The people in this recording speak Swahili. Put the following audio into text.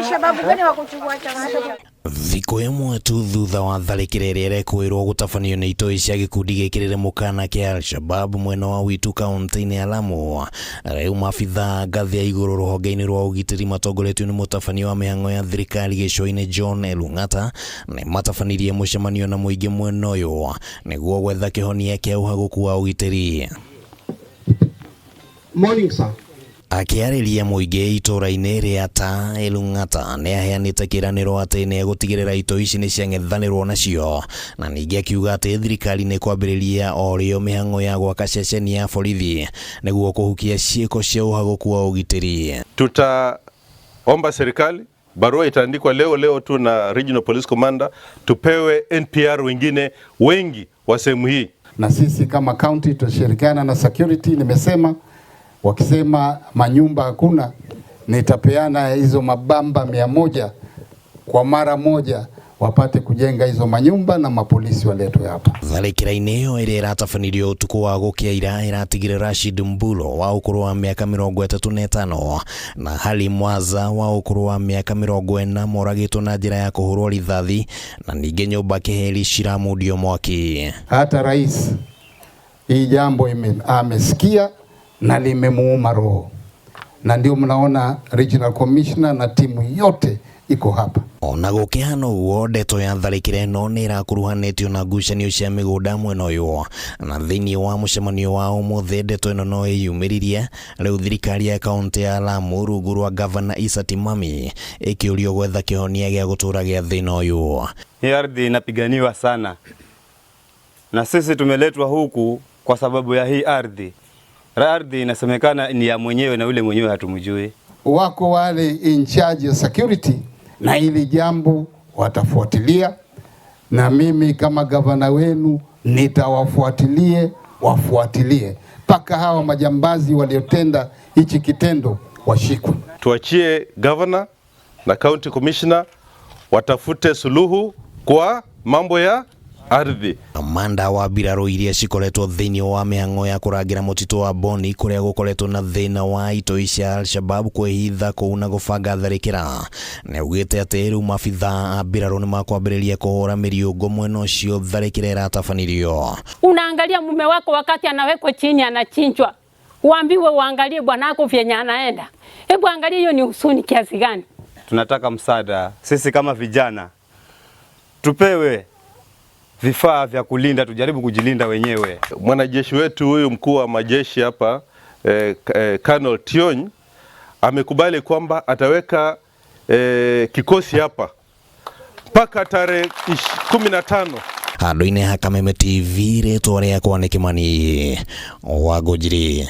Al-Shabaab gani wa kuchukua chama hicho? Thiko imwe tu thutha wa tharikira iria irekwirwo gutafanio ni itoi cia gikundi gikirire mukana kia Al-Shabaab mwena wa Witu kaunti-ini ya Lamu. Riu maabitha ngathi ya iguru ruhonge-ini rwa ugitiri matongoretio ni mutafanio wa mihango ya thirikari gico-ini John Elung'ata ni matafanirie mucemanio na muingi mwena uyu niguo gwetha kihonia kia uhaguku wa ugitiri. Morning, sir. Akiariria muingi itura-ini ria ta Elung'ata ni aheanite kiraniro ati ni gutigirira ito ici ni ciang'ethanirwo nacio na ningi akiuga ati thirikari ni kwambiriria orio mihango ya gwaka ceceni ya borithi niguo kuhukia ciiko cia uhaguku wa ugitiri. Tutaomba serikali, barua itaandikwa leo tu na Regional Police Commander, tupewe NPR wengine wengi wa sehemu hii, na sisi kama county tutashirikiana na security. Nimesema wakisema manyumba hakuna, nitapeana hizo mabamba 100 kwa mara moja wapate kujenga hizo manyumba na mapolisi waletwe hapa. Tharikira-ini iyo iria iratafanirio utuku wa gukia ira iratigire Rashid Mbulo wa ukuru wa miaka 35 na Halim Mwaza wa ukuru wa miaka 40 moragitwo na njira ya kuhurwo rithathi na ningi nyumba kiheri ciramundio mwaki. Hata rais hii jambo amesikia na limemuuma roho, na ndio mnaona Regional Commissioner na timu yote iko hapa. Ona gukihana uguo ndeto ya tharikira ino ni irakuruhanitio na ngucanio cia migunda mwena uyu na thiini wa mucemanio wa umuthi ndeto ino no iyumiririe riu thirikari ya kaunti ya Lamu rungu rwa Governor Issa Timami ikiurio gwetha kihonia gia gutura gia thina uyu. Hii ardhi inapiganiwa sana na sisi tumeletwa huku kwa sababu ya hii ardhi. Ardhi inasemekana ni ya mwenyewe na yule mwenyewe hatumjui. Wako wale in charge of security na hili jambo watafuatilia, na mimi kama gavana wenu wafuatilie paka hawa majambazi waliotenda hichi kitendo washikwe. Tuachie governor na county commissioner watafute suluhu kwa mambo ya ardhi. Amanda wa biraro iria cikoretwo thiini wa mihango ya kurangira mutito wa Boni kuria gukoretwo na thina wa itoi cia Al-Shabaab kwihitha kuu na gubanga tharikira ni ugite ati riu maabitha a biraro ni makwambiriria kuhura miriungo mwena ucio tharikira iratafanirio. Unaangalia mume wako wakati anawekwa chini anachinjwa, uambiwe uangalie bwanako vyenye anaenda. Hebu angalia, hiyo ni huzuni kiasi gani? Tunataka msaada sisi kama vijana, tupewe vifaa vya kulinda, tujaribu kujilinda wenyewe. Mwanajeshi wetu huyu mkuu wa majeshi hapa Colonel Tiony amekubali kwamba ataweka kikosi hapa mpaka tarehe 15. Handu-ini ha Kameme TV ritwa riakwa ni Kimani Wangũnjiri.